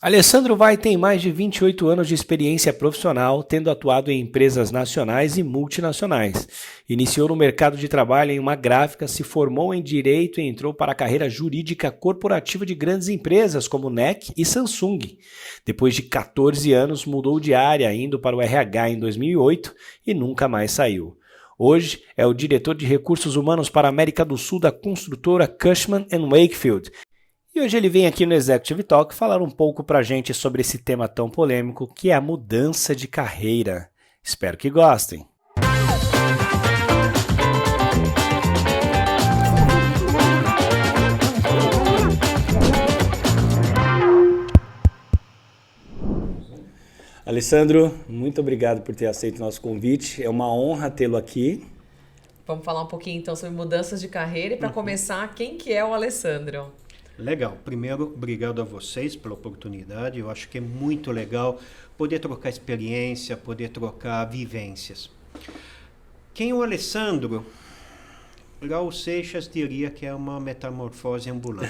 Alessandro Vai tem mais de 28 anos de experiência profissional, tendo atuado em empresas nacionais e multinacionais. Iniciou no mercado de trabalho em uma gráfica, se formou em Direito e entrou para a carreira jurídica corporativa de grandes empresas como NEC e Samsung. Depois de 14 anos, mudou de área, indo para o RH em 2008 e nunca mais saiu. Hoje é o diretor de recursos humanos para a América do Sul da construtora Cushman & Wakefield. E hoje ele vem aqui no Executive Talk falar um pouco pra gente sobre esse tema tão polêmico que é a mudança de carreira. Espero que gostem. Alessandro, muito obrigado por ter aceito o nosso convite. É uma honra tê-lo aqui. Vamos falar um pouquinho então sobre mudanças de carreira e para começar, quem que é o Alessandro? Legal. Primeiro, obrigado a vocês pela oportunidade. Eu acho que é muito legal poder trocar experiência, poder trocar vivências. Quem é o Alessandro? Raul Seixas diria que é uma metamorfose ambulante.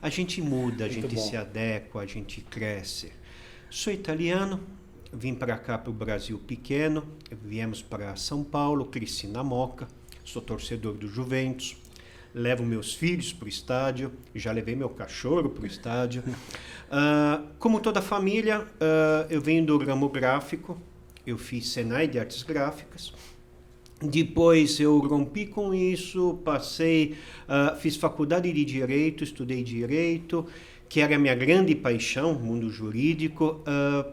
A gente muda, a gente se adequa, a gente cresce. Sou italiano, vim para cá, para o Brasil pequeno, viemos para São Paulo, cresci na Moca, sou torcedor do Juventus. Levo meus filhos para o estádio, já levei meu cachorro para o estádio. Como toda família, eu venho do ramo gráfico, eu fiz Senai de Artes Gráficas. Depois eu rompi com isso, fiz faculdade de Direito, estudei Direito, que era a minha grande paixão, mundo jurídico.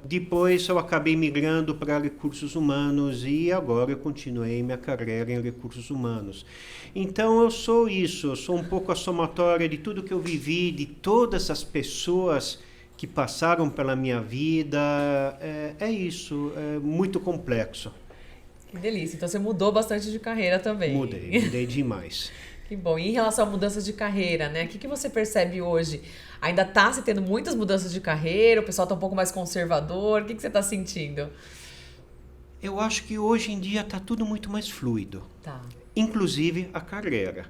Depois eu acabei migrando para recursos humanos e agora eu continuei minha carreira em recursos humanos. Então eu sou isso, eu sou um pouco a somatória de tudo que eu vivi, de todas as pessoas que passaram pela minha vida. É isso, é muito complexo. Que delícia, então você mudou bastante de carreira também. Mudei demais. Que bom. E em relação a mudanças de carreira, né? O que você percebe hoje? Ainda está se tendo muitas mudanças de carreira? O pessoal está um pouco mais conservador? O que você está sentindo? Eu acho que hoje em dia está tudo muito mais fluido. Tá. Inclusive a carreira.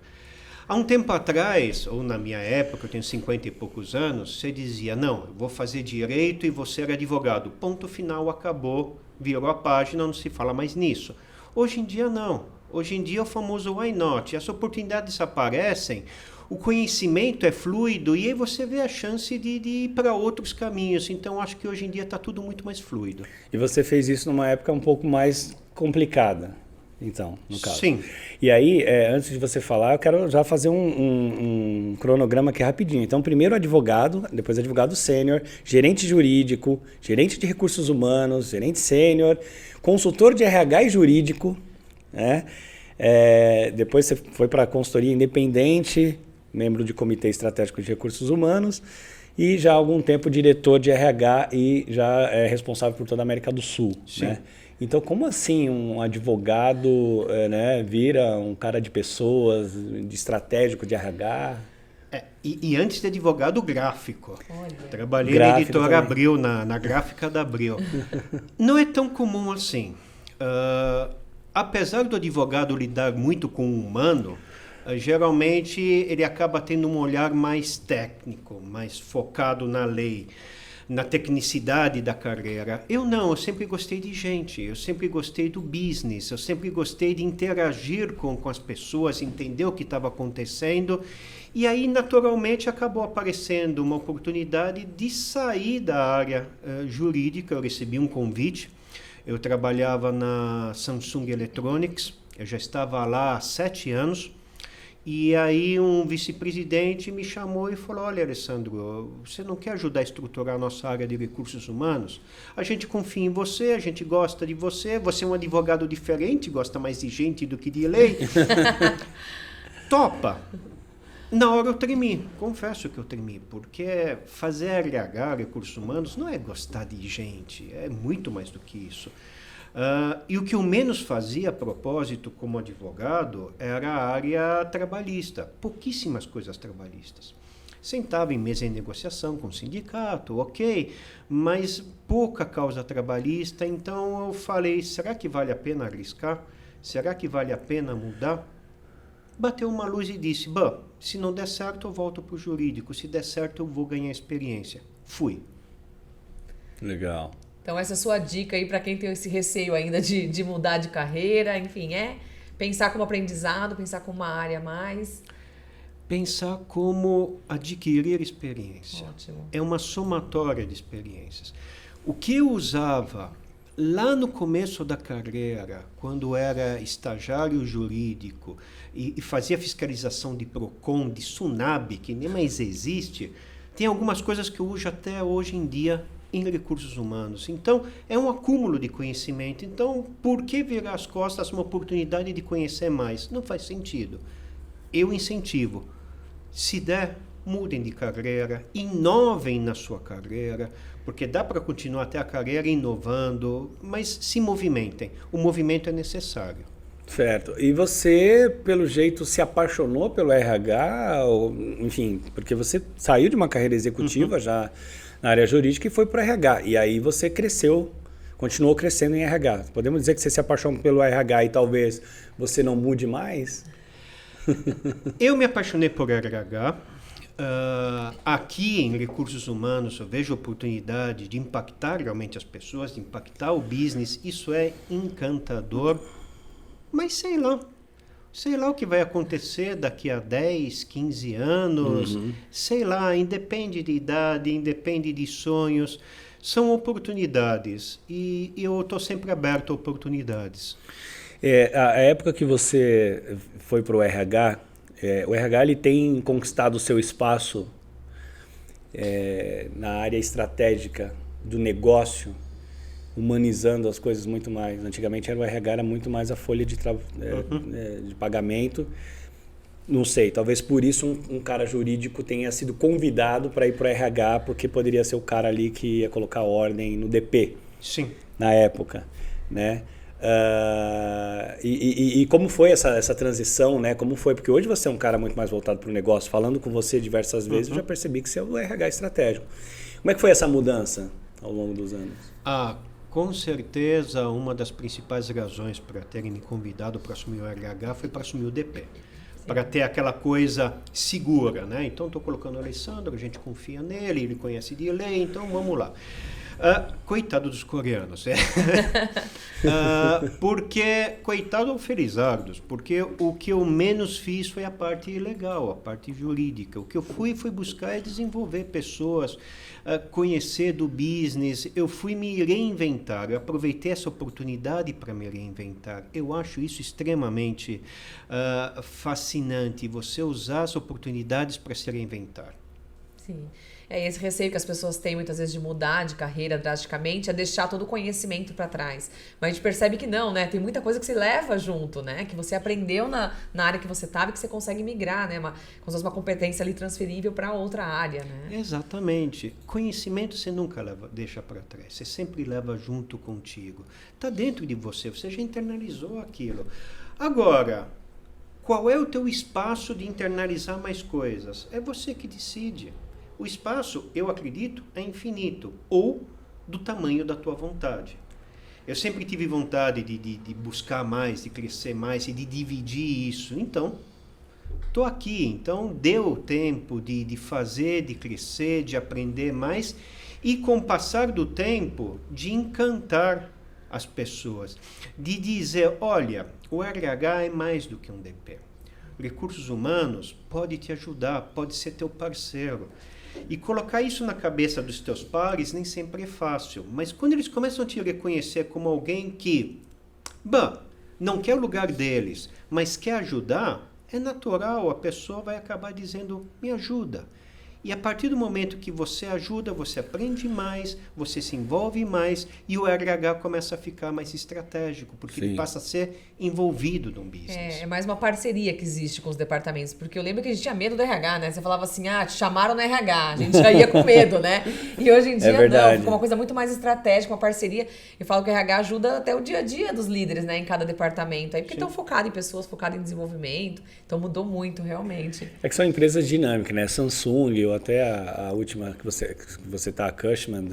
Há um tempo atrás, ou na minha época, eu tenho 50 e poucos anos, você dizia, não, eu vou fazer direito e vou ser advogado. Ponto final, acabou, virou a página, não se fala mais nisso. Hoje em dia não. Hoje em dia é o famoso why not? As oportunidades aparecem, o conhecimento é fluido e aí você vê a chance de ir para outros caminhos. Então acho que hoje em dia está tudo muito mais fluido. E você fez isso numa época um pouco mais complicada, então, no caso. Sim. E aí, antes de você falar, eu quero já fazer um cronograma aqui rapidinho. Então, primeiro advogado, depois advogado sênior, gerente jurídico, gerente de recursos humanos, gerente sênior, consultor de RH e jurídico, né? Depois você foi para a consultoria independente, membro de comitê estratégico de recursos humanos e já há algum tempo diretor de RH e já é responsável por toda a América do Sul. Sim. Né? Então, como assim um advogado vira um cara de pessoas, de estratégico de RH? E antes de advogado gráfico. Olha. Trabalhei Gráfico na editora também. Abril, na gráfica da Abril. Não é tão comum assim. Apesar do advogado lidar muito com o humano, geralmente ele acaba tendo um olhar mais técnico, mais focado na lei, na tecnicidade da carreira. Eu sempre gostei de gente, eu sempre gostei do business, eu sempre gostei de interagir com as pessoas, entender o que estava acontecendo. E aí, naturalmente, acabou aparecendo uma oportunidade de sair da área jurídica. Eu recebi um convite. Eu trabalhava na Samsung Electronics, eu já estava lá há 7 anos, e aí um vice-presidente me chamou e falou, olha, Alessandro, você não quer ajudar a estruturar a nossa área de recursos humanos? A gente confia em você, a gente gosta de você, você é um advogado diferente, gosta mais de gente do que de lei. Topa! Na hora eu tremi, confesso que eu tremi, porque fazer RH, recursos humanos, não é gostar de gente, é muito mais do que isso. E o que eu menos fazia a propósito como advogado era a área trabalhista, pouquíssimas coisas trabalhistas. Sentava em mesa de negociação com o sindicato, ok, mas pouca causa trabalhista, então eu falei, será que vale a pena arriscar? Será que vale a pena mudar? Bateu uma luz e disse, se não der certo eu volto para o jurídico, se der certo eu vou ganhar experiência. Fui. Legal. Então essa é a sua dica aí para quem tem esse receio ainda de mudar de carreira, enfim, pensar como aprendizado, pensar como uma área a mais. Pensar como adquirir experiência. Ótimo. É uma somatória de experiências. O que eu usava lá no começo da carreira, quando era estagiário jurídico e fazia fiscalização de PROCON, de SUNAB, que nem mais existe, tem algumas coisas que eu uso até hoje em dia em recursos humanos. Então, é um acúmulo de conhecimento. Então, por que virar as costas uma oportunidade de conhecer mais? Não faz sentido. Eu incentivo. Se der, mudem de carreira, inovem na sua carreira, porque dá para continuar até a carreira inovando, mas se movimentem. O movimento é necessário. Certo. E você, pelo jeito, se apaixonou pelo RH, ou, enfim, porque você saiu de uma carreira executiva já na área jurídica e foi para o RH. E aí você cresceu, continuou crescendo em RH. Podemos dizer que você se apaixonou pelo RH e talvez você não mude mais? Eu me apaixonei por RH. Aqui em recursos humanos eu vejo oportunidade de impactar realmente as pessoas, de impactar o business. Isso é encantador. Mas sei lá o que vai acontecer daqui a 10, 15 anos. Sei lá, independe de idade, independe de sonhos. São oportunidades e eu estou sempre aberto a oportunidades. A época que você foi para o RH, o RH ele tem conquistado o seu espaço na área estratégica do negócio, humanizando as coisas muito mais. Antigamente o RH era muito mais a folha de pagamento. Não sei, talvez por isso um cara jurídico tenha sido convidado para ir para o RH, porque poderia ser o cara ali que ia colocar ordem no DP. Sim. Na época, né? E como foi essa transição, né? Como foi? Porque hoje você é um cara muito mais voltado para o negócio. Falando com você diversas vezes, eu já percebi que você é o RH estratégico. Como é que foi essa mudança ao longo dos anos? Com certeza, uma das principais razões para terem me convidado para assumir o RH foi para assumir o DP. Para ter aquela coisa segura, né? Então, estou colocando o Alessandro, a gente confia nele, ele conhece de lei, então vamos lá. Coitado dos coreanos, porque, coitado ou felizardos, porque o que eu menos fiz foi a parte legal, a parte jurídica. O que eu fui buscar é desenvolver pessoas, conhecer do business, eu fui me reinventar, eu aproveitei essa oportunidade para me reinventar. Eu acho isso extremamente fascinante, você usar as oportunidades para se reinventar. Sim. Esse receio que as pessoas têm muitas vezes de mudar de carreira drasticamente é deixar todo o conhecimento para trás. Mas a gente percebe que não, né? Tem muita coisa que se leva junto, né? Que você aprendeu na área que você estava e que você consegue migrar, né? Como se fosse uma competência ali transferível para outra área, né? Exatamente. Conhecimento você nunca deixa para trás. Você sempre leva junto contigo. Está dentro de você. Você já internalizou aquilo. Agora, qual é o teu espaço de internalizar mais coisas? É você que decide. O espaço, eu acredito, é infinito, ou do tamanho da tua vontade. Eu sempre tive vontade de buscar mais, de crescer mais e de dividir isso. Então, estou aqui. Então, deu tempo de fazer, de crescer, de aprender mais e, com o passar do tempo, de encantar as pessoas. De dizer, olha, o RH é mais do que um DP. Recursos humanos pode te ajudar, pode ser teu parceiro. E colocar isso na cabeça dos teus pares nem sempre é fácil. Mas quando eles começam a te reconhecer como alguém que, não quer o lugar deles, mas quer ajudar, é natural, a pessoa vai acabar dizendo, me ajuda. E a partir do momento que você ajuda, você aprende mais, você se envolve mais e o RH começa a ficar mais estratégico, porque ele passa a ser envolvido num business. É mais uma parceria que existe com os departamentos, porque eu lembro que a gente tinha medo do RH, né? Você falava assim, te chamaram no RH, a gente já ia com medo, né? E hoje em dia não, ficou uma coisa muito mais estratégica, uma parceria. Eu falo que o RH ajuda até o dia a dia dos líderes, né? Em cada departamento, aí porque estão focados em pessoas, focados em desenvolvimento, então mudou muito, realmente. É que são empresas dinâmicas, né? Samsung, viu até a última que você tá, a Cushman,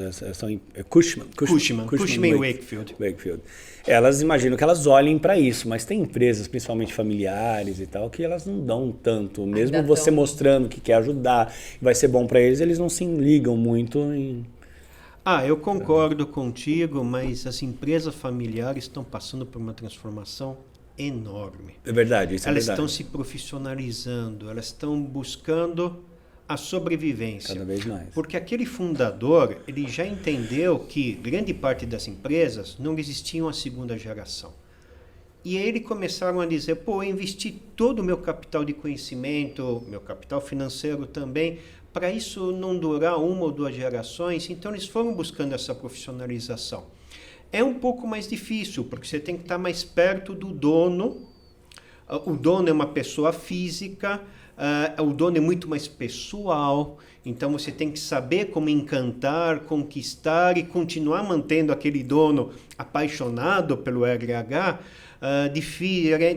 Cushman Wakefield. Elas imaginam que elas olhem para isso, mas tem empresas, principalmente familiares e tal, que elas não dão tanto. Mesmo Ainda você tão... mostrando que quer ajudar, vai ser bom para eles, eles não se ligam muito em... Eu concordo contigo, mas as empresas familiares estão passando por uma transformação enorme. É verdade, isso elas é verdade. Estão se profissionalizando, elas estão buscando a sobrevivência. Cada vez mais. Porque aquele fundador, ele já entendeu que grande parte das empresas não existiam a segunda geração. E aí eles começaram a dizer, eu investi todo o meu capital de conhecimento, meu capital financeiro também, para isso não durar 1 ou 2 gerações, então eles foram buscando essa profissionalização. É um pouco mais difícil, porque você tem que estar mais perto do dono. O dono é uma pessoa física, o dono é muito mais pessoal, então você tem que saber como encantar, conquistar e continuar mantendo aquele dono apaixonado pelo RH,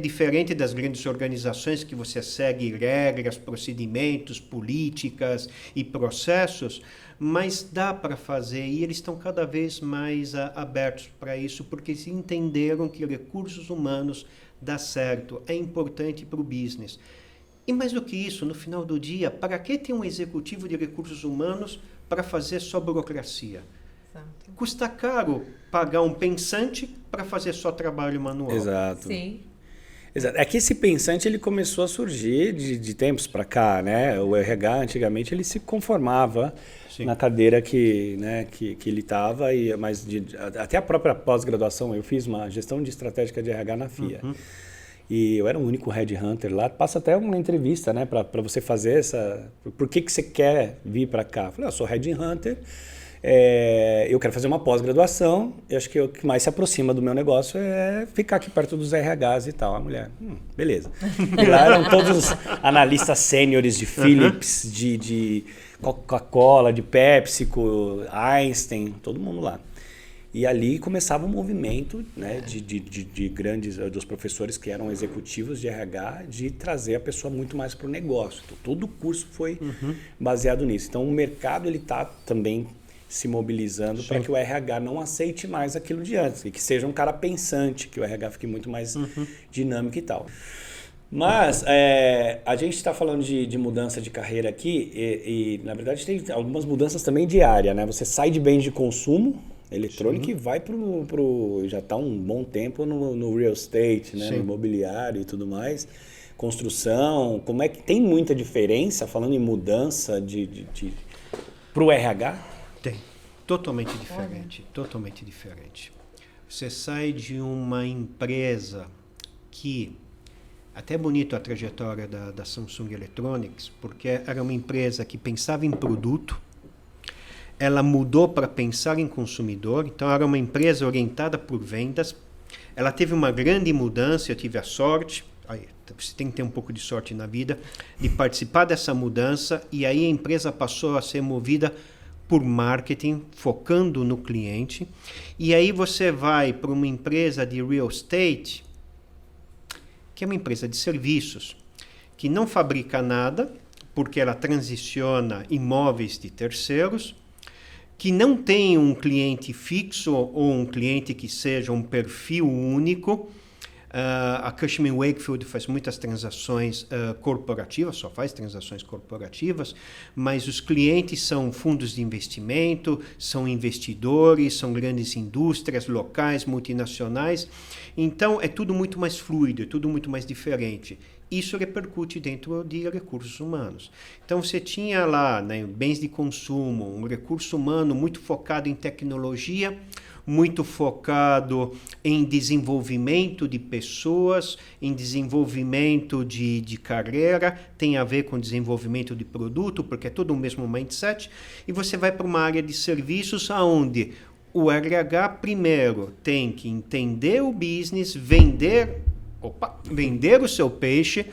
diferente das grandes organizações que você segue regras, procedimentos, políticas e processos, mas dá para fazer e eles estão cada vez mais abertos para isso, porque eles entenderam que recursos humanos dá certo, é importante para o business. E mais do que isso, no final do dia, para que ter um executivo de recursos humanos para fazer só burocracia? Exato. Custa caro pagar um pensante para fazer só trabalho manual. Exato. Sim. Exato. É que esse pensante ele começou a surgir de tempos para cá, né? O RH antigamente ele se conformava na cadeira que ele estava, mas até a própria pós-graduação, eu fiz uma gestão de estratégica de RH na FIA. Uhum. E eu era o único headhunter lá. Passa até uma entrevista, né, para você fazer essa... Por que você quer vir para cá? Eu falei, eu sou headhunter, eu quero fazer uma pós-graduação, eu acho que o que mais se aproxima do meu negócio é ficar aqui perto dos RHs e tal. A mulher, beleza. E lá eram todos analistas sêniores de Philips, de Coca-Cola, de PepsiCo, Einstein, todo mundo lá. E ali começava um movimento, né, de grandes, dos professores que eram executivos de RH, de trazer a pessoa muito mais para o negócio. Então, todo o curso foi baseado nisso. Então, o mercado está também se mobilizando para que o RH não aceite mais aquilo de antes, e que seja um cara pensante, que o RH fique muito mais dinâmico e tal. Mas a gente está falando de mudança de carreira aqui e, na verdade, tem algumas mudanças também de área, né? Você sai de bens de consumo eletrônico e vai já está um bom tempo no real estate, né? No imobiliário e tudo mais. Construção, como é que tem muita diferença, falando em mudança para o RH? Tem, totalmente diferente, totalmente diferente. Você sai de uma empresa que, até é bonito a trajetória da Samsung Electronics, porque era uma empresa que pensava em produto, ela mudou para pensar em consumidor, então era uma empresa orientada por vendas, ela teve uma grande mudança, eu tive a sorte, você tem que ter um pouco de sorte na vida, de participar dessa mudança, e aí a empresa passou a ser movida por marketing, focando no cliente, e aí você vai para uma empresa de real estate, que é uma empresa de serviços, que não fabrica nada, porque ela transiciona imóveis de terceiros, que não tem um cliente fixo ou um cliente que seja um perfil único. A Cushman Wakefield faz muitas transações corporativas, só faz transações corporativas, mas os clientes são fundos de investimento, são investidores, são grandes indústrias locais, multinacionais. Então, é tudo muito mais fluido, é tudo muito mais diferente. Isso repercute dentro de recursos humanos. Então, você tinha lá, né, bens de consumo, um recurso humano muito focado em tecnologia, muito focado em desenvolvimento de pessoas, em desenvolvimento de carreira, tem a ver com desenvolvimento de produto, porque é todo o mesmo mindset, e você vai para uma área de serviços onde o RH primeiro tem que entender o business, vender o seu peixe,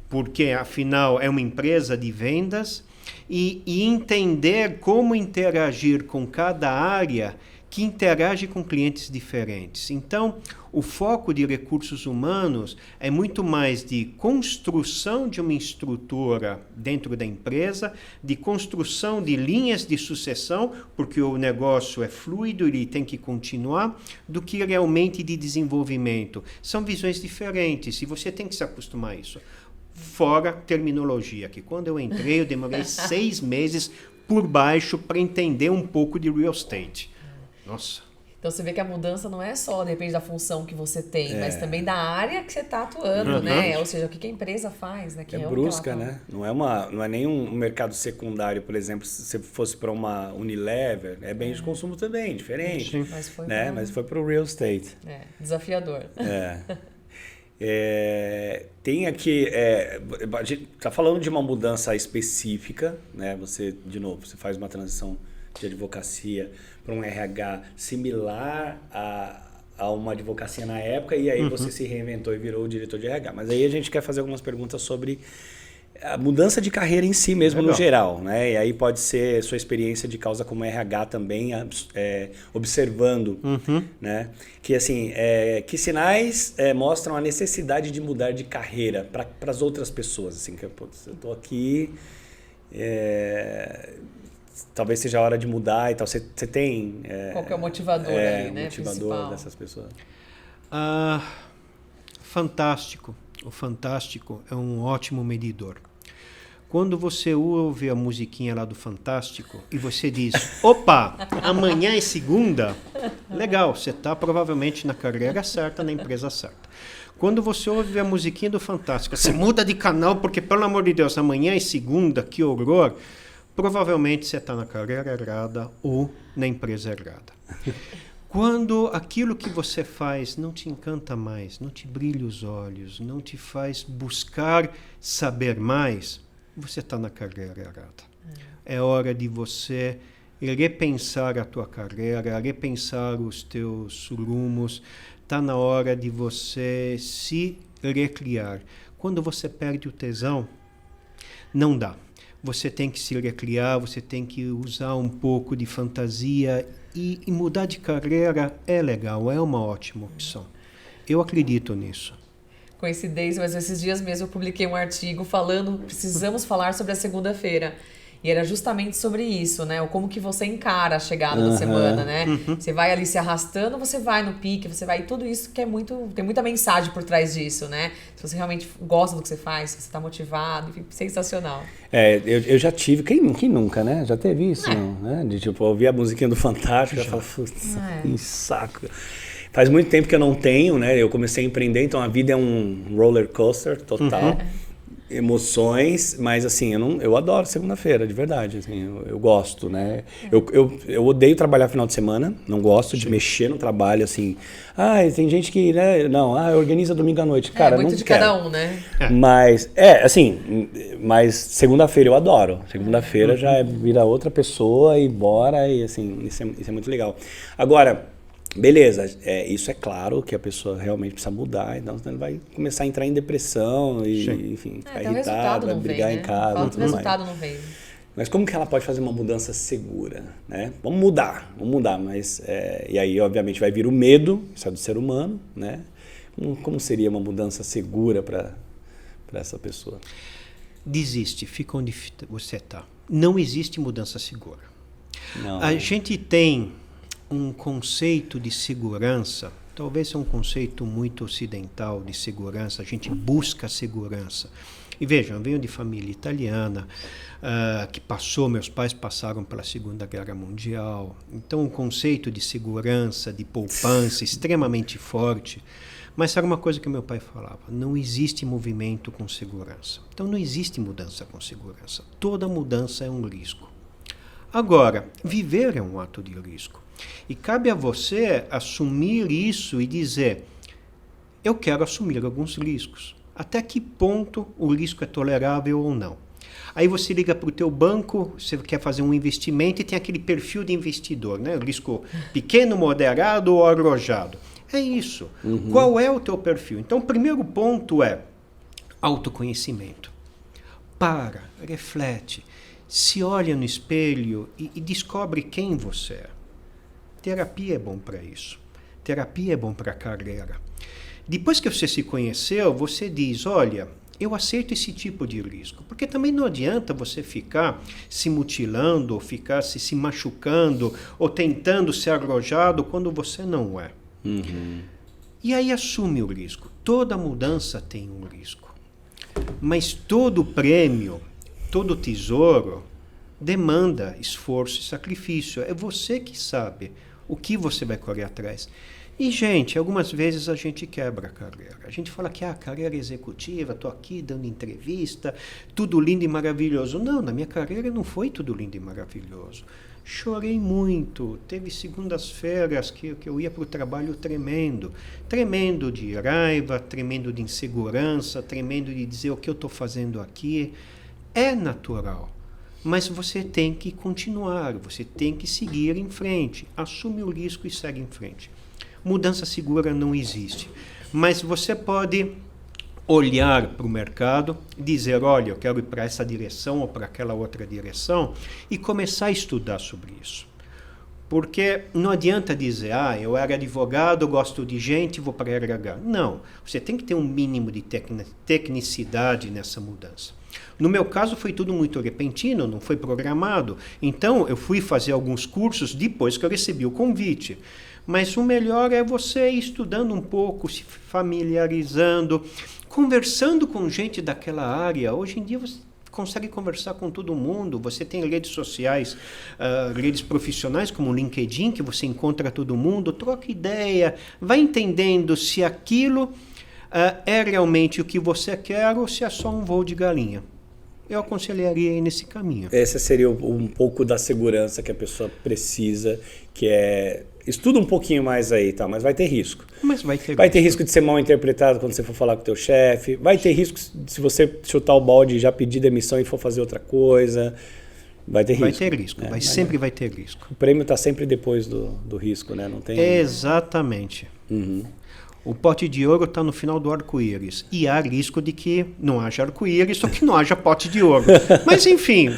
porque afinal é uma empresa de vendas, e entender como interagir com cada área que interage com clientes diferentes. Então, o foco de recursos humanos é muito mais de construção de uma estrutura dentro da empresa, de construção de linhas de sucessão, porque o negócio é fluido, ele tem que continuar, do que realmente de desenvolvimento. São visões diferentes e você tem que se acostumar a isso. Fora terminologia, que quando eu entrei eu demorei 6 meses por baixo para entender um pouco de real estate. Nossa. Então você vê que a mudança não é só, depende da função que você tem, mas também da área que você está atuando, né? Ou seja, o que a empresa faz, né? É brusca, né? Não é nem um mercado secundário, por exemplo, se você fosse para uma Unilever, é bem de consumo também, diferente. Sim. Mas foi para o real estate. Desafiador. Tem aqui, a gente está falando de uma mudança específica, né? Você, de novo, você faz uma transição de advocacia para um RH similar a uma advocacia na época, e aí você se reinventou e virou o diretor de RH. Mas aí a gente quer fazer algumas perguntas sobre a mudança de carreira em si mesmo, no geral, né? E aí pode ser sua experiência de causa como RH também, observando, né? Que assim, que sinais mostram a necessidade de mudar de carreira para as outras pessoas, assim, que eu estou aqui, talvez seja a hora de mudar e tal. Você tem... Qual que é o motivador ali, né? Motivador principal dessas pessoas? Fantástico. O Fantástico é um ótimo medidor. Quando você ouve a musiquinha lá do Fantástico e você diz, opa, amanhã é segunda, legal, você está provavelmente na carreira certa, na empresa certa. Quando você ouve a musiquinha do Fantástico, você muda de canal porque, pelo amor de Deus, amanhã é segunda, que horror, provavelmente você está na carreira errada ou na empresa errada. Quando aquilo que você faz não te encanta mais, não te brilha os olhos, não te faz buscar saber mais, você está na carreira errada. É hora de você repensar a tua carreira, repensar os teus rumos. Está na hora de você se recriar. Quando você perde o tesão, não dá. Você tem que se recriar, você tem que usar um pouco de fantasia e mudar de carreira é legal, é uma ótima opção. Eu acredito nisso. Coincidência, mas esses dias mesmo eu publiquei um artigo falando, precisamos falar sobre a segunda-feira. E era justamente sobre isso, né? Como que você encara a chegada da semana, né? Você vai ali se arrastando, você vai no pique, você vai... Tudo isso que tem muita mensagem por trás disso, né? Se você realmente gosta do que você faz, se você está motivado, enfim, sensacional. Eu já tive... Quem nunca, né? Já teve isso, né? De tipo, ouvir a musiquinha do Fantástico e falar, putz, que saco. Faz muito tempo que eu não tenho, né? Eu comecei a empreender, então a vida é um roller coaster total. Emoções, mas assim, eu adoro segunda-feira, de verdade, assim, eu gosto, né? Eu odeio trabalhar final de semana, não gosto de mexer no trabalho, assim. Tem gente que, né, organiza domingo à noite. Cara, muito não de quero. cada um, né? Mas, mas segunda-feira eu adoro. Segunda-feira já vira outra pessoa e bora, e assim, isso é muito legal. Agora, beleza, isso é claro que a pessoa realmente precisa mudar, então ele vai começar a entrar em depressão e, enfim, ficar irritado, vai brigar em casa. O resultado não vem. Mas como que ela pode fazer uma mudança segura, né? Vamos mudar, mas... e aí, obviamente, vai vir o medo, isso é do ser humano, né? Como seria uma mudança segura para essa pessoa? Desiste, fica onde você está. Não existe mudança segura. Não. A gente tem um conceito de segurança, talvez é um conceito muito ocidental de segurança, a gente busca segurança. E vejam, eu venho de família italiana, que meus pais passaram pela Segunda Guerra Mundial, então um conceito de segurança, de poupança extremamente forte. Mas era uma coisa que meu pai falava, não existe movimento com segurança. Então não existe mudança com segurança, toda mudança é um risco. Agora, viver é um ato de risco. E cabe a você assumir isso e dizer, eu quero assumir alguns riscos. Até que ponto o risco é tolerável ou não? Aí você liga para o teu banco, você quer fazer um investimento e tem aquele perfil de investidor, né? Risco pequeno, moderado ou arrojado. É isso. Qual é o teu perfil? Então, o primeiro ponto é autoconhecimento. Reflete. se olha no espelho e descobre quem você é. Terapia é bom para isso. Terapia é bom para a carreira. Depois que você se conheceu, você diz, olha, eu aceito esse tipo de risco. Porque também não adianta você ficar se mutilando, ou ficar se machucando, ou tentando ser arrojado quando você não é. E aí assume o risco. Toda mudança tem um risco. Mas todo prêmio, todo tesouro, demanda esforço e sacrifício. É você que sabe o que você vai correr atrás. E, gente, algumas vezes a gente quebra a carreira. A gente fala que a carreira executiva, estou aqui dando entrevista, tudo lindo e maravilhoso. Não, na minha carreira não foi tudo lindo e maravilhoso. Chorei muito. Teve segundas-feiras que eu ia para o trabalho tremendo. Tremendo de raiva, tremendo de insegurança, tremendo de dizer o que eu estou fazendo aqui. É natural. Mas você tem que continuar, você tem que seguir em frente. Assume o risco e segue em frente. Mudança segura não existe. Mas você pode olhar para o mercado, dizer, olha, eu quero ir para essa direção ou para aquela outra direção e começar a estudar sobre isso. Porque não adianta dizer, eu era advogado, gosto de gente, vou para RH. Não, você tem que ter um mínimo de tecnicidade nessa mudança. No meu caso foi tudo muito repentino, não foi programado. Então eu fui fazer alguns cursos depois que eu recebi o convite. Mas o melhor é você ir estudando um pouco, se familiarizando, conversando com gente daquela área. Hoje em dia você consegue conversar com todo mundo. Você tem redes sociais, redes profissionais como o LinkedIn, que você encontra todo mundo, troca ideia, vai entendendo se aquilo é realmente o que você quer ou se é só um voo de galinha. Eu aconselharia ir nesse caminho. Essa seria um pouco da segurança que a pessoa precisa, que é... Estuda um pouquinho mais aí, tá? Mas vai ter risco. Mas vai ter Vai ter risco de ser mal interpretado quando você for falar com o teu chefe. Vai ter risco se você chutar o balde e já pedir demissão e for fazer outra coisa. Vai ter risco. Vai ter risco, sempre vai ter risco. O prêmio está sempre depois do risco, né? Não tem... Exatamente. O pote de ouro está no final do arco-íris. E há risco de que não haja arco-íris ou que não haja pote de ouro. Mas, enfim,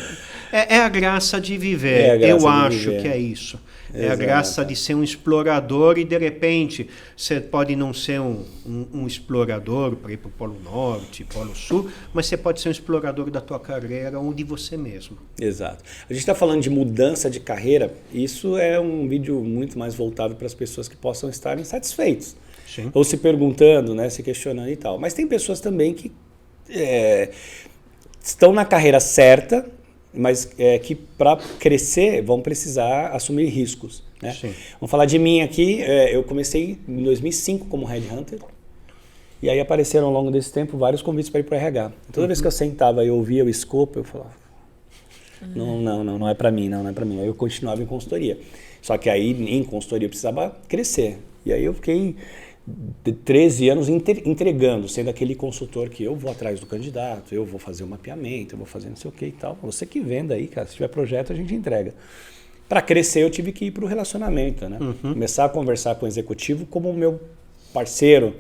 é a graça de viver. Eu acho que é isso. É a graça de ser um explorador e, de repente, você pode não ser um explorador para ir para o Polo Norte, Polo Sul, mas você pode ser um explorador da tua carreira ou de você mesmo. Exato. A gente está falando de mudança de carreira. Isso é um vídeo muito mais voltado para as pessoas que possam estar insatisfeitos. Sim. Ou se perguntando, né, se questionando e tal. Mas tem pessoas também que estão na carreira certa, mas que para crescer vão precisar assumir riscos. Né? Vamos falar de mim aqui. Eu comecei em 2005 como headhunter. E aí apareceram ao longo desse tempo vários convites para ir para o RH. Toda vez que eu sentava e ouvia o escopo, eu falava, não é para mim, não é para mim. Aí eu continuava em consultoria. Só que aí em consultoria eu precisava crescer. E aí eu fiquei 13 anos entregando, sendo aquele consultor que eu vou atrás do candidato, eu vou fazer o mapeamento, eu vou fazer não sei o que e tal. Você que venda aí, cara, se tiver projeto a gente entrega. Para crescer eu tive que ir para o relacionamento, né? Começar a conversar com o executivo como o meu parceiro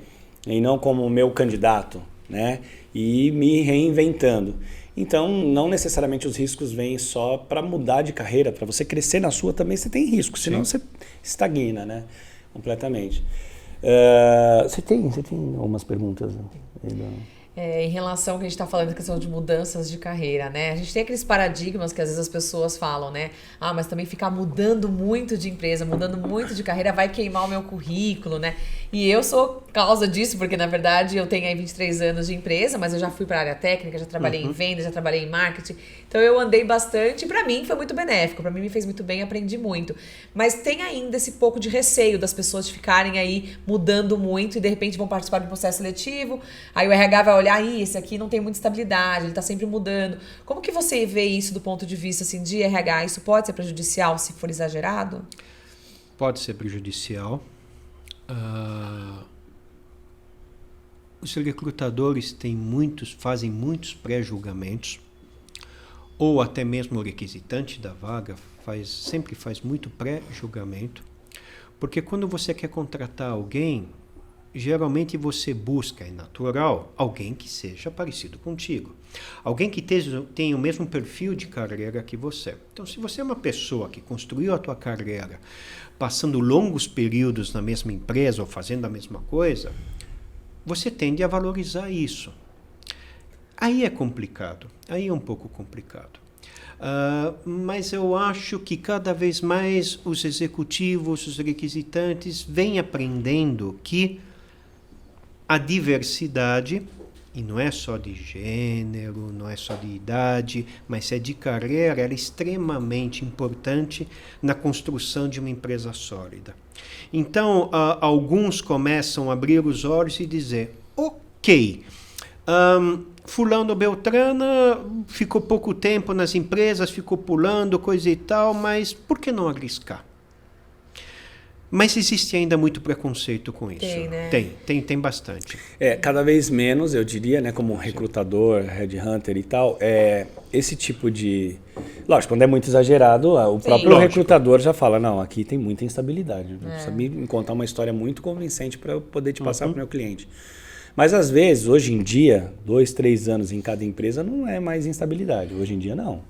e não como o meu candidato, né? E me reinventando. Então, não necessariamente os riscos vêm só para mudar de carreira, para você crescer na sua também você tem risco, senão você estagna, né? Completamente. Você tem algumas perguntas? Em relação ao que a gente está falando, a questão de mudanças de carreira, né? A gente tem aqueles paradigmas que às vezes as pessoas falam, né? Mas também ficar mudando muito de empresa, mudando muito de carreira vai queimar o meu currículo, né? E eu sou causa disso, porque na verdade eu tenho aí 23 anos de empresa, mas eu já fui para a área técnica, já trabalhei em venda, já trabalhei em marketing. Então eu andei bastante e para mim foi muito benéfico, para mim me fez muito bem, aprendi muito. Mas tem ainda esse pouco de receio das pessoas de ficarem aí mudando muito e de repente vão participar de um processo seletivo, aí o RH vai olhar, esse aqui não tem muita estabilidade, ele está sempre mudando. Como que você vê isso do ponto de vista assim, de RH? Isso pode ser prejudicial se for exagerado? Pode ser prejudicial. Os recrutadores fazem muitos pré-julgamentos, ou até mesmo o requisitante da vaga sempre faz muito pré-julgamento, porque quando você quer contratar alguém, geralmente você busca, é natural, alguém que seja parecido contigo. Alguém que tenha o mesmo perfil de carreira que você. Então, se você é uma pessoa que construiu a tua carreira passando longos períodos na mesma empresa ou fazendo a mesma coisa, você tende a valorizar isso. Aí é complicado, aí é um pouco complicado. Mas eu acho que cada vez mais os executivos, os requisitantes, vêm aprendendo que a diversidade, e não é só de gênero, não é só de idade, mas é de carreira, ela é extremamente importante na construção de uma empresa sólida. Então, alguns começam a abrir os olhos e dizer, ok, fulano Beltrana ficou pouco tempo nas empresas, ficou pulando, coisa e tal, mas por que não arriscar? Mas existe ainda muito preconceito com isso. Tem, né? Tem bastante. Cada vez menos, eu diria, né, como recrutador, headhunter e tal, esse tipo de... Lógico, quando é muito exagerado, o próprio recrutador já fala, não, aqui tem muita instabilidade. Precisa me contar uma história muito convincente para eu poder te passar para o meu cliente. Mas, às vezes, hoje em dia, 2, 3 anos em cada empresa não é mais instabilidade. Hoje em dia, não.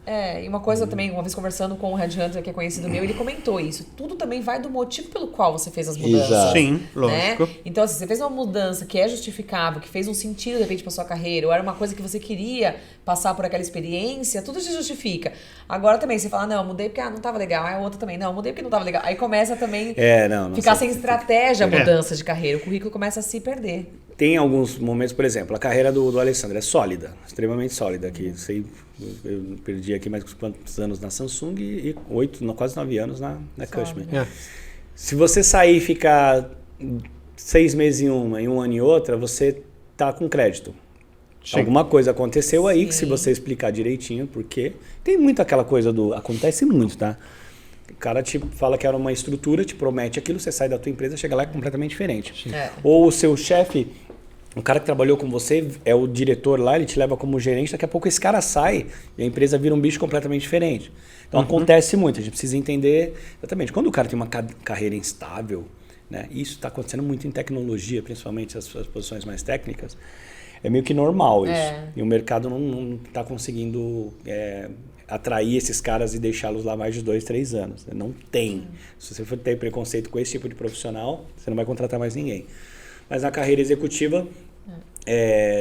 E uma coisa também, uma vez conversando com um headhunter que é conhecido meu, ele comentou isso. Tudo também vai do motivo pelo qual você fez as mudanças. Exato. Sim, lógico. Né? Então, assim, você fez uma mudança que é justificável, que fez um sentido, de repente, para sua carreira, ou era uma coisa que você queria passar por aquela experiência, tudo se justifica. Agora também, você fala, não, eu mudei porque não estava legal. Aí a outra também, não, eu mudei porque não estava legal. Aí começa também ficar sem estratégia a mudança de carreira. O currículo começa a se perder. Tem alguns momentos, por exemplo, a carreira do Alessandro é sólida, extremamente sólida. Que eu perdi aqui mais quantos anos na Samsung e 8, quase 9 anos na Cushman. Se você sair e ficar 6 meses em uma, em um ano em outra, você tá com crédito. Sim. Alguma coisa aconteceu aí que se você explicar direitinho, porque tem muito aquela coisa acontece muito, tá? O cara te fala que era uma estrutura, te promete aquilo, você sai da tua empresa, chega lá é completamente diferente. Ou o seu chefe, o cara que trabalhou com você, é o diretor lá, ele te leva como gerente, daqui a pouco esse cara sai e a empresa vira um bicho completamente diferente. Então acontece muito, a gente precisa entender exatamente. Quando o cara tem uma carreira instável, né, isso está acontecendo muito em tecnologia, principalmente as posições mais técnicas, é meio que normal isso. E o mercado não está conseguindo atrair esses caras e deixá-los lá mais de 2, 3 anos. Não tem. Se você for ter preconceito com esse tipo de profissional, você não vai contratar mais ninguém. Mas na carreira executiva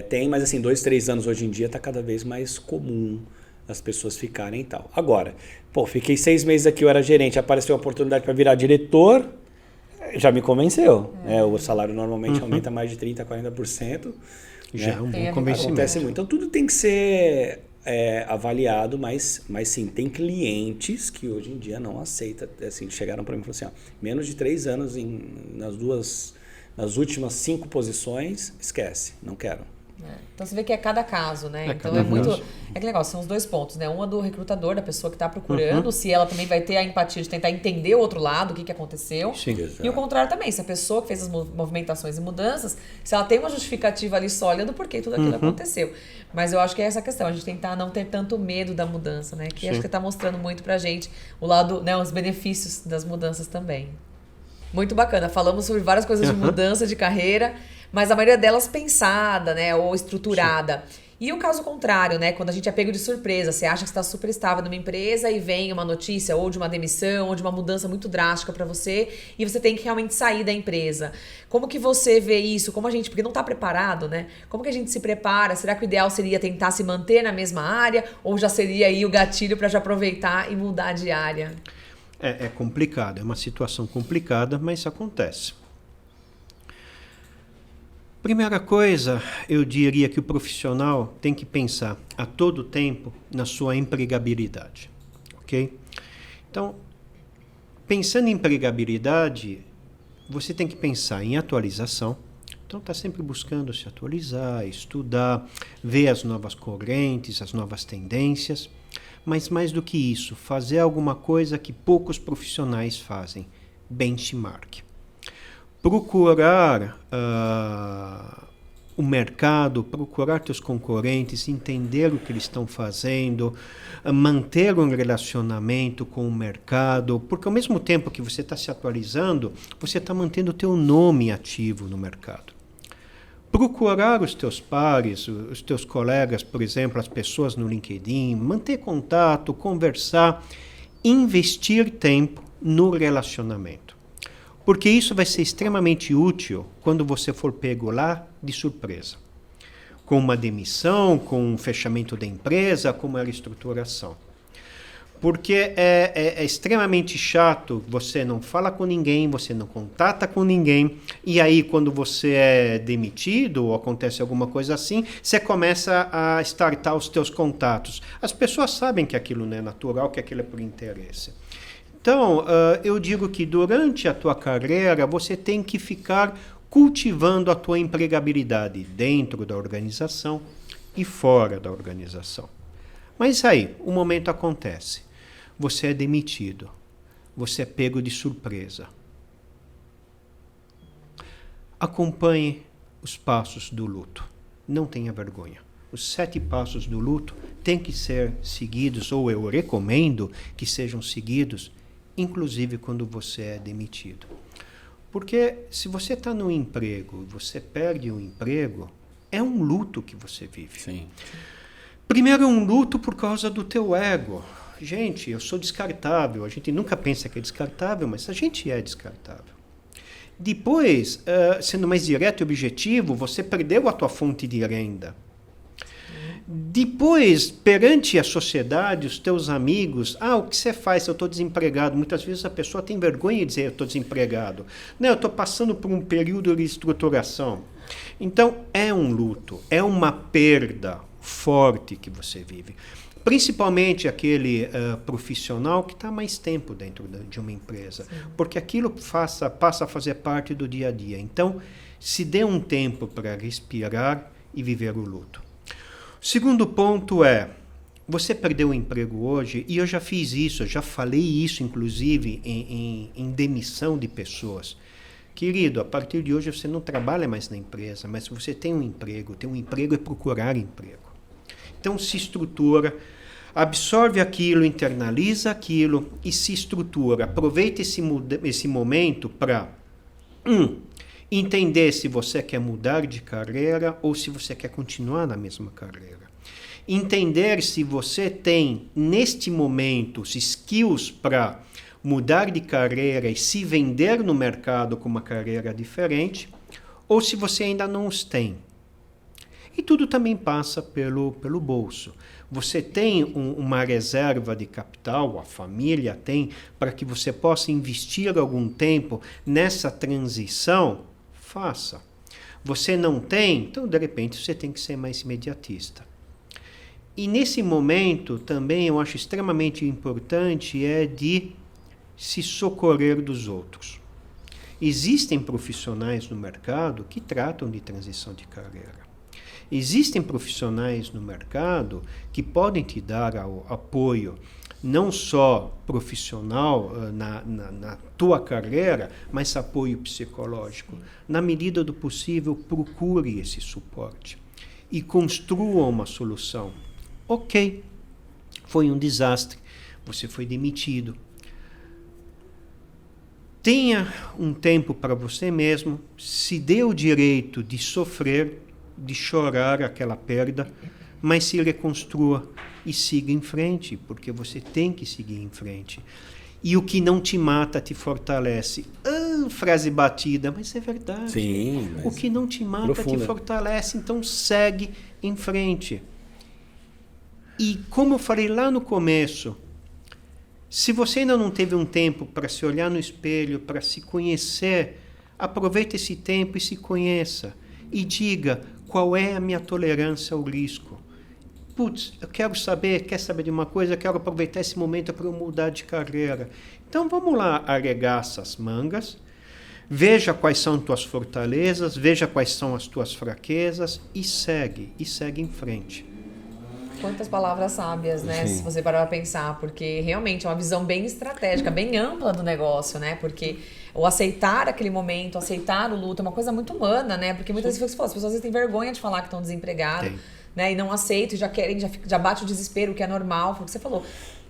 tem, mas assim, 2, 3 anos hoje em dia está cada vez mais comum as pessoas ficarem e tal. Agora, fiquei 6 meses aqui, eu era gerente, apareceu uma oportunidade para virar diretor, já me convenceu. O salário normalmente aumenta mais de 30%, 40%. Já é um bom convencimento. Acontece muito. Então tudo tem que ser avaliado, mas sim, tem clientes que hoje em dia não aceitam. Assim, chegaram para mim e falaram assim, menos de 3 anos nas últimas 5 posições, esquece, não quero. Então você vê que é cada caso, né? Então é muito... É que legal, são os 2 pontos, né? Um é do recrutador, da pessoa que está procurando, se ela também vai ter a empatia de tentar entender o outro lado, o que aconteceu. Sim, e o contrário também, se a pessoa que fez as movimentações e mudanças, se ela tem uma justificativa ali sólida do porquê tudo aquilo aconteceu. Mas eu acho que é essa questão, a gente tentar não ter tanto medo da mudança, né? Que acho que está mostrando muito pra gente o lado, né, os benefícios das mudanças também. Muito bacana, falamos sobre várias coisas de mudança de carreira, mas a maioria delas pensada, né, ou estruturada. E o caso contrário, né, quando a gente é pego de surpresa, você acha que está super estável numa empresa e vem uma notícia ou de uma demissão ou de uma mudança muito drástica para você e você tem que realmente sair da empresa. Como que você vê isso? Como a gente, porque não está preparado, né? Como que a gente se prepara? Será que o ideal seria tentar se manter na mesma área ou já seria aí o gatilho para já aproveitar e mudar de área? É complicado, é uma situação complicada, mas acontece. Primeira coisa, eu diria que o profissional tem que pensar a todo tempo na sua empregabilidade, ok? Então, pensando em empregabilidade, você tem que pensar em atualização. Então, está sempre buscando se atualizar, estudar, ver as novas correntes, as novas tendências. Mas mais do que isso, fazer alguma coisa que poucos profissionais fazem, benchmark. Procurar o mercado, procurar teus concorrentes, entender o que eles estão fazendo, manter um relacionamento com o mercado, porque ao mesmo tempo que você está se atualizando, você está mantendo o teu nome ativo no mercado. Procurar os teus pares, os teus colegas, por exemplo, as pessoas no LinkedIn, manter contato, conversar, investir tempo no relacionamento. Porque isso vai ser extremamente útil quando você for pego lá de surpresa. Com uma demissão, com um fechamento da empresa, com uma reestruturação. Porque é extremamente chato, você não fala com ninguém, você não contata com ninguém, e aí quando você é demitido ou acontece alguma coisa assim, você começa a startar os teus contatos. As pessoas sabem que aquilo não é natural, que aquilo é por interesse. Então, eu digo que durante a tua carreira, você tem que ficar cultivando a tua empregabilidade dentro da organização e fora da organização. Mas aí, o momento acontece. Você é demitido. Você é pego de surpresa. Acompanhe os passos do luto. Não tenha vergonha. Os 7 passos do luto têm que ser seguidos, ou eu recomendo que sejam seguidos, inclusive quando você é demitido. Porque se você está no emprego e você perde o emprego, é um luto que você vive. Sim. Primeiro é um luto por causa do teu ego. Gente, eu sou descartável. A gente nunca pensa que é descartável, mas a gente é descartável. Depois, sendo mais direto e objetivo, você perdeu a tua fonte de renda. Depois, perante a sociedade, os teus amigos, o que você faz? Eu estou desempregado. Muitas vezes a pessoa tem vergonha de dizer eu estou desempregado. Não, eu estou passando por um período de estruturação. Então, é um luto, é uma perda forte que você vive. Principalmente aquele profissional que está mais tempo dentro de uma empresa. Sim. Porque aquilo passa a fazer parte do dia a dia. Então, se dê um tempo para respirar e viver o luto. Segundo ponto é, você perdeu o emprego hoje, e eu já fiz isso, eu já falei isso, inclusive, em demissão de pessoas. Querido, a partir de hoje você não trabalha mais na empresa, mas você tem um emprego. Ter um emprego é procurar emprego. Então, se estrutura, absorve aquilo, internaliza aquilo e se estrutura. Aproveita esse momento para entender se você quer mudar de carreira ou se você quer continuar na mesma carreira. Entender se você tem, neste momento, os skills para mudar de carreira e se vender no mercado com uma carreira diferente, ou se você ainda não os tem. E tudo também passa pelo bolso. Você tem uma reserva de capital, a família tem, para que você possa investir algum tempo nessa transição? Faça. Você não tem? Então, de repente, você tem que ser mais imediatista. E nesse momento, também, eu acho extremamente importante de se socorrer dos outros. Existem profissionais no mercado que tratam de transição de carreira. Existem profissionais no mercado que podem te dar apoio, não só profissional na tua carreira, mas apoio psicológico. Na medida do possível, procure esse suporte e construa uma solução. Ok, foi um desastre, você foi demitido. Tenha um tempo para você mesmo, se dê o direito de sofrer, de chorar aquela perda, mas se reconstrua e siga em frente, porque você tem que seguir em frente. E o que não te mata te fortalece. Frase batida, mas é verdade. Sim, mas o que não te mata profunda. te fortalece, então segue em frente. E como eu falei lá no começo, se você ainda não teve um tempo para se olhar no espelho, para se conhecer, aproveite esse tempo e se conheça. E diga qual é a minha tolerância ao risco. Putz, eu quero saber, quer saber de uma coisa? Eu quero aproveitar esse momento para eu mudar de carreira. Então vamos lá, arregaça as mangas, veja quais são tuas fortalezas, veja quais são as tuas fraquezas e segue em frente. Quantas palavras sábias, né? Sim. Se você parar pra pensar, porque realmente é uma visão bem estratégica, bem ampla do negócio, né? Porque ou aceitar aquele momento, aceitar o luto, é uma coisa muito humana, né? Porque muitas vezes as pessoas às vezes têm vergonha de falar que estão desempregadas, né? E não aceitam, e já querem, já bate o desespero, o que é normal, foi o que você falou.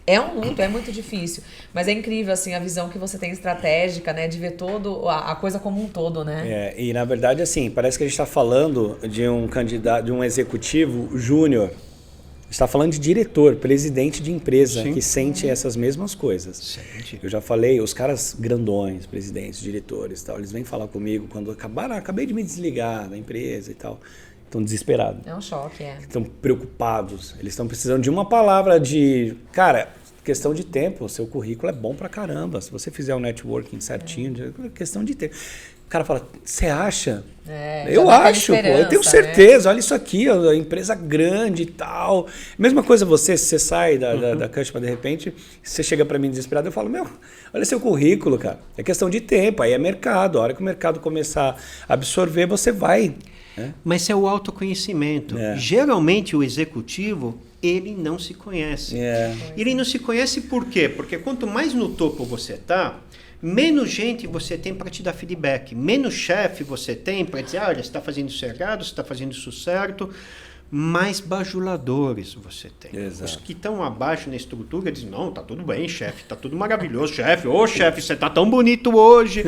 É um luto, é muito difícil, mas é incrível, assim, a visão que você tem estratégica, né, de ver todo, a coisa como um todo, né? E na verdade, assim, parece que a gente está falando de um candidato, de um executivo júnior. Está falando de diretor, presidente de empresa, que sente essas mesmas coisas. Eu já falei, os caras grandões, presidentes, diretores e tal, eles vêm falar comigo quando acabei de me desligar da empresa e tal. Estão desesperados. É um choque, Estão preocupados. Eles estão precisando de uma palavra de... Cara, questão de tempo. Seu currículo é bom pra caramba. Se você fizer um networking certinho, questão de tempo. O cara fala, você acha? Eu acho, pô. Eu tenho certeza. Olha isso aqui, a empresa grande e tal. Mesma coisa você, se você sai da Customer de repente, você chega pra mim desesperado, eu falo, olha seu currículo, cara. É questão de tempo, aí é mercado. A hora que o mercado começar a absorver, você vai... Mas é o autoconhecimento. Geralmente o executivo, ele não se conhece. Ele não se conhece por quê? Porque quanto mais no topo você está, menos gente você tem para te dar feedback. Menos chefe você tem para dizer, olha, você está fazendo isso errado, você está fazendo isso certo. Mais bajuladores você tem. Os que estão abaixo na estrutura dizem, não, tá tudo bem, chefe, tá tudo maravilhoso, chefe. Ô, chefe, você tá tão bonito hoje.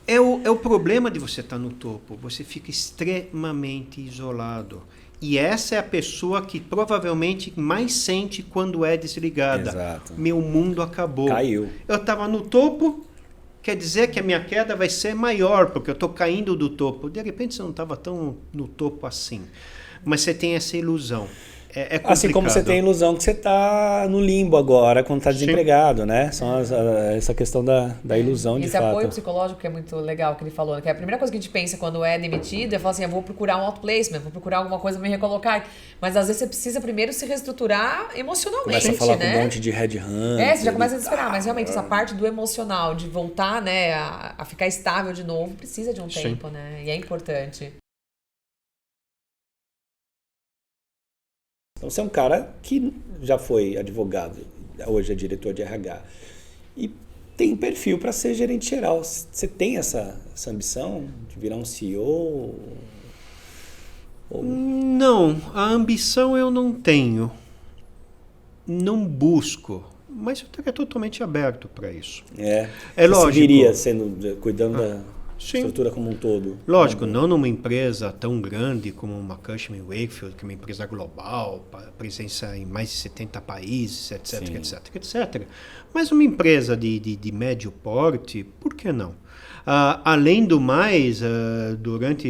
É o problema de você estar no topo. Você fica extremamente isolado. E essa é a pessoa que provavelmente mais sente quando é desligada. Exato. Meu mundo acabou. Caiu. Eu estava no topo, quer dizer que a minha queda vai ser maior, porque eu estou caindo do topo. De repente você não estava tão no topo assim. Mas você tem essa ilusão. É complicado. Assim como você tem a ilusão que você está no limbo agora, quando está desempregado, né? Essa questão da ilusão, de fato. Esse apoio psicológico que é muito legal que ele falou, que é a primeira coisa que a gente pensa quando é demitido é falar assim, eu vou procurar um outplacement, vou procurar alguma coisa para me recolocar. Mas às vezes você precisa primeiro se reestruturar emocionalmente, começa a falar né? com um monte de headhunter. Você já começa a desesperar, mas realmente essa parte do emocional, de voltar, né, a ficar estável de novo, precisa de um tempo, né? E é importante. Então você é um cara que já foi advogado, hoje é diretor de RH, e tem perfil para ser gerente geral. Você tem essa ambição de virar um CEO? Não, a ambição eu não tenho. Não busco. Mas eu estaria totalmente aberto para isso. É lógico. Você viria cuidando da estrutura como um todo. Lógico, não numa empresa tão grande como uma Cushman & Wakefield, que é uma empresa global, presença em mais de 70 países, etc. Mas uma empresa de médio porte, por que não? Além do mais, durante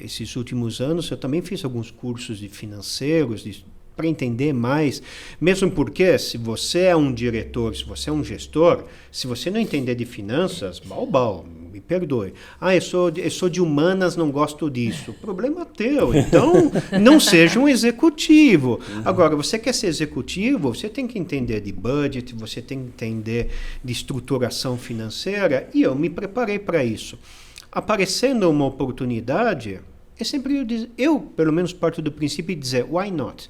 esses últimos anos, eu também fiz alguns cursos de financeiros, para entender mais, mesmo porque se você é um diretor, se você é um gestor, se você não entender de finanças, me perdoe. Eu sou de humanas, não gosto disso. Problema teu. Então, não seja um executivo. Agora, você quer ser executivo, você tem que entender de budget, você tem que entender de estruturação financeira, e eu me preparei para isso. Aparecendo uma oportunidade, é sempre eu, pelo menos, parto do princípio de dizer, why not?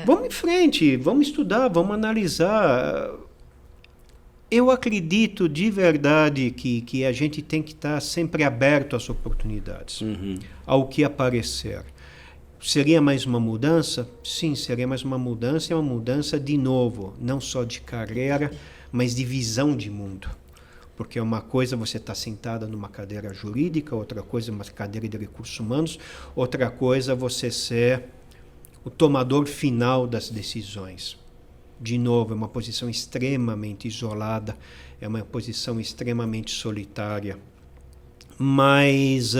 Vamos em frente, vamos estudar, vamos analisar. Eu acredito de verdade que a gente tem que estar sempre aberto às oportunidades, ao que aparecer. Seria mais uma mudança? Sim, seria mais uma mudança, é uma mudança de novo, não só de carreira, mas de visão de mundo. Porque uma coisa você está sentada numa cadeira jurídica, outra coisa uma cadeira de recursos humanos, outra coisa você ser o tomador final das decisões. De novo, é uma posição extremamente isolada, é uma posição extremamente solitária, mas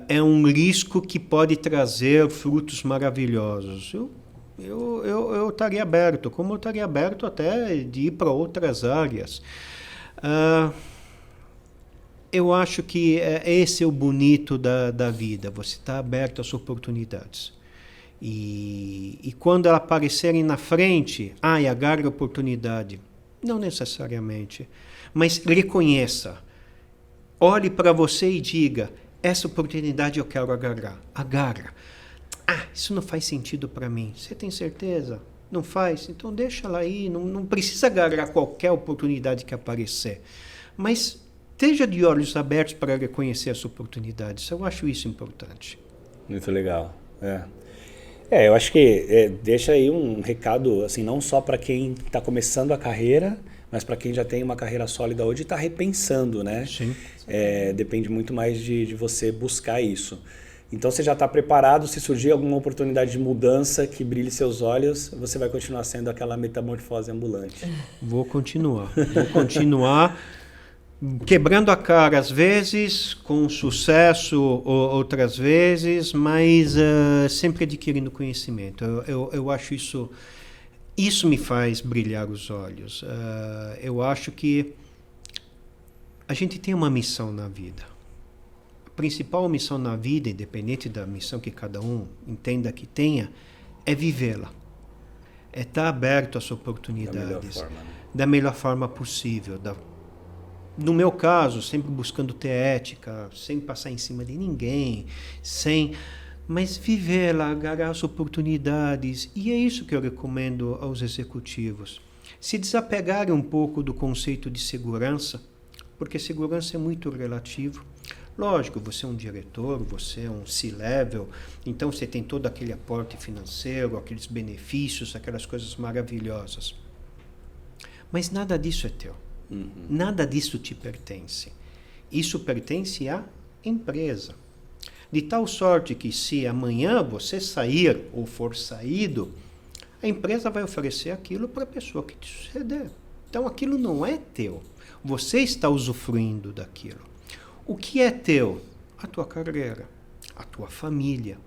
é um risco que pode trazer frutos maravilhosos. Eu estaria aberto, como eu estaria aberto até de ir para outras áreas. Eu acho que esse é o bonito da vida, você está aberto às oportunidades. E quando elas aparecerem na frente, agarre a oportunidade. Não necessariamente, mas reconheça. Olhe para você e diga, essa oportunidade eu quero agarrar. Agarra. Isso não faz sentido para mim. Você tem certeza? Não faz? Então deixa ela aí, não precisa agarrar qualquer oportunidade que aparecer. Mas esteja de olhos abertos para reconhecer as oportunidades. Eu acho isso importante. Muito legal. Eu acho que deixa aí um recado, assim, não só para quem está começando a carreira, mas para quem já tem uma carreira sólida hoje e está repensando, né? Sim. Depende muito mais de você buscar isso. Então você já está preparado, se surgir alguma oportunidade de mudança que brilhe seus olhos, você vai continuar sendo aquela metamorfose ambulante. Vou continuar quebrando a cara às vezes, com sucesso outras vezes, mas sempre adquirindo conhecimento. Eu acho isso me faz brilhar os olhos. Eu acho que a gente tem uma missão na vida. A principal missão na vida, independente da missão que cada um entenda que tenha, é vivê-la. É estar aberto às oportunidades da melhor forma possível. No meu caso, sempre buscando ter ética, sem passar em cima de ninguém, mas vivê-la, agarrar as oportunidades. E é isso que eu recomendo aos executivos. Se desapegarem um pouco do conceito de segurança, porque segurança é muito relativo. Lógico, você é um diretor, você é um C-level, então você tem todo aquele aporte financeiro, aqueles benefícios, aquelas coisas maravilhosas. Mas nada disso é teu. Nada disso te pertence. Isso pertence à empresa. De tal sorte que se amanhã você sair ou for saído, a empresa vai oferecer aquilo para a pessoa que te suceder. Então aquilo não é teu. Você está usufruindo daquilo. O que é teu? A tua carreira, a tua família,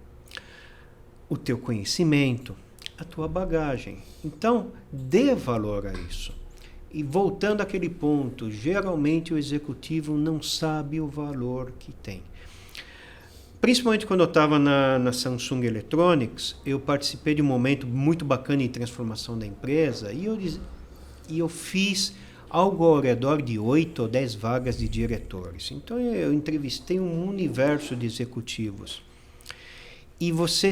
o teu conhecimento, a tua bagagem. Então, dê valor a isso. E voltando àquele ponto, geralmente o executivo não sabe o valor que tem. Principalmente quando eu estava na Samsung Electronics, eu participei de um momento muito bacana em transformação da empresa e eu fiz algo ao redor de 8 ou 10 vagas de diretores. Então eu entrevistei um universo de executivos. E você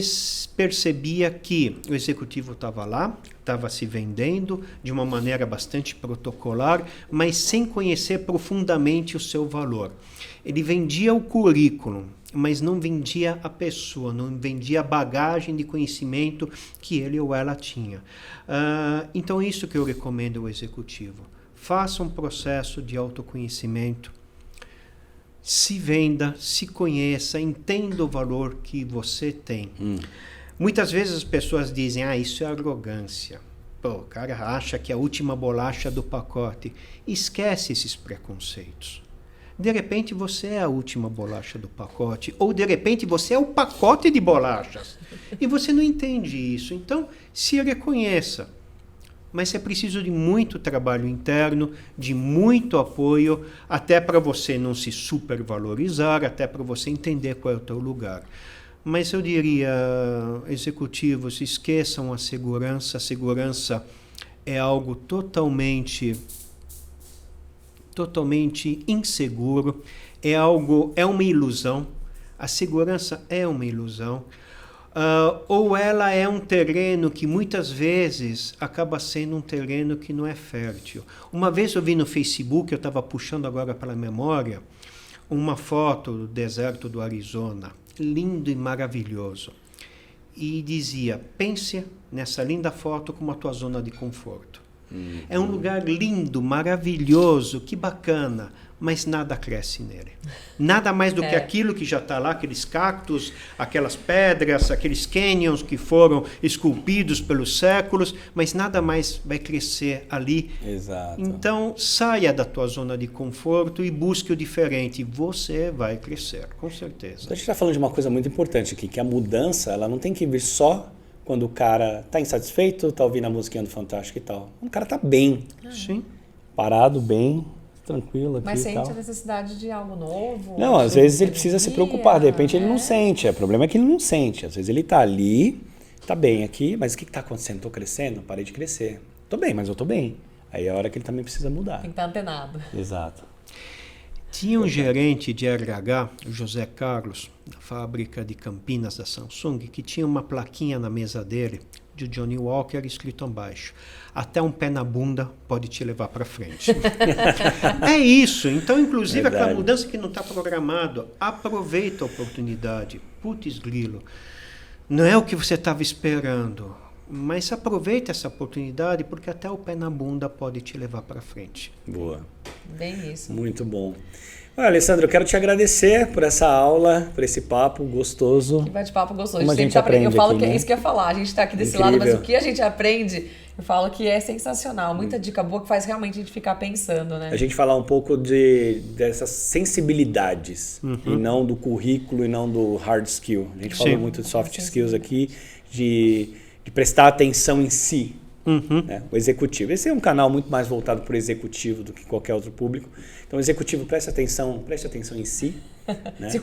percebia que o executivo estava lá, estava se vendendo de uma maneira bastante protocolar, mas sem conhecer profundamente o seu valor. Ele vendia o currículo, mas não vendia a pessoa, não vendia a bagagem de conhecimento que ele ou ela tinha. Então, isso que eu recomendo ao executivo. Faça um processo de autoconhecimento, se venda, se conheça, entenda o valor que você tem. Muitas vezes as pessoas dizem, isso é arrogância. Pô, o cara acha que é a última bolacha do pacote. Esquece esses preconceitos. De repente você é a última bolacha do pacote, ou de repente você é o pacote de bolachas. E você não entende isso. Então, se reconheça. Mas é preciso de muito trabalho interno, de muito apoio, até para você não se supervalorizar, até para você entender qual é o teu lugar. Mas eu diria, executivos, esqueçam a segurança. A segurança é algo totalmente inseguro, é uma ilusão. A segurança é uma ilusão. Ou ela é um terreno que muitas vezes acaba sendo um terreno que não é fértil. Uma vez eu vi no Facebook, eu estava puxando agora pela memória, uma foto do deserto do Arizona, lindo e maravilhoso. E dizia, pense nessa linda foto como a tua zona de conforto. É um lugar lindo, maravilhoso, que bacana, mas nada cresce nele. Nada mais do que aquilo que já está lá, aqueles cactos, aquelas pedras, aqueles canyons que foram esculpidos pelos séculos, mas nada mais vai crescer ali. Exato. Então, saia da tua zona de conforto e busque o diferente. Você vai crescer, com certeza. Então, a gente está falando de uma coisa muito importante aqui, que a mudança ela não tem que vir só quando o cara está insatisfeito, está ouvindo a musiquinha do Fantástico e tal. Quando o cara está bem. Sim. Parado, bem, tranquilo aqui. Mas e sente tal. a necessidade de algo novo? Não, às vezes ele precisa se preocupar, de repente ele não sente. O problema é que ele não sente. Às vezes ele está ali, está bem aqui, mas o que está acontecendo? Estou crescendo? Parei de crescer. Estou bem, mas eu estou bem. Aí é a hora que ele também precisa mudar. Tem que estar antenado. Exato. Tinha um gerente de RH, o José Carlos, da fábrica de Campinas da Samsung, que tinha uma plaquinha na mesa dele, de Johnny Walker, escrito abaixo: até um pé na bunda pode te levar para frente. É isso. Então, inclusive, aquela mudança que não está programado, aproveita a oportunidade. Putz, grilo. Não é o que você estava esperando, mas aproveita essa oportunidade, porque até o pé na bunda pode te levar para frente. Boa. Bem isso. Muito bom. Olha, Alessandro, eu quero te agradecer por essa aula, por esse papo gostoso. Que bate-papo gostoso. Como a gente aprende eu falo aqui, que né? é isso que eu ia falar. A gente está aqui desse Incrível. lado, mas o que a gente aprende, eu falo que é sensacional. Muita dica boa que faz realmente a gente ficar pensando, né? A gente falar um pouco dessas sensibilidades, e não do currículo e não do hard skill. A gente falou muito de soft skills aqui, de prestar atenção em si. Né? O executivo. Esse é um canal muito mais voltado para o executivo do que qualquer outro público. Então, o executivo preste atenção em si. Né? Se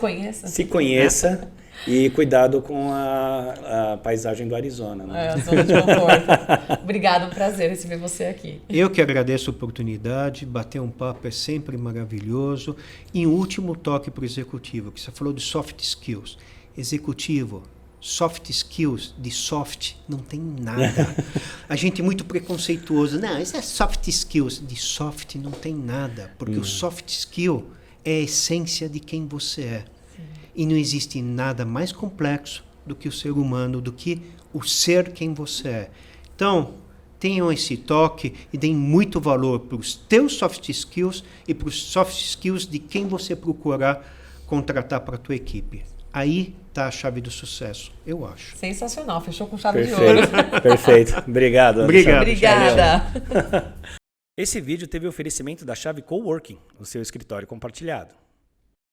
conheça. E cuidado com a paisagem do Arizona. Né? É, a zona de conforto. Obrigada, um prazer receber você aqui. Eu que agradeço a oportunidade, bater um papo é sempre maravilhoso. E um último toque para o executivo, que você falou de soft skills. Executivo, soft skills, de soft não tem nada. A gente é muito preconceituoso. Não, isso é soft skills. De soft não tem nada, porque o soft skill é a essência de quem você é. E não existe nada mais complexo do que o ser humano, do que o ser quem você é. Então, tenham esse toque e deem muito valor para os teus soft skills e para os soft skills de quem você procurar contratar para a tua equipe. Aí está a chave do sucesso, eu acho. Sensacional, fechou com chave de ouro. Perfeito. Obrigado. Obrigado. Obrigada. Esse vídeo teve oferecimento da Chave Coworking, o seu escritório compartilhado.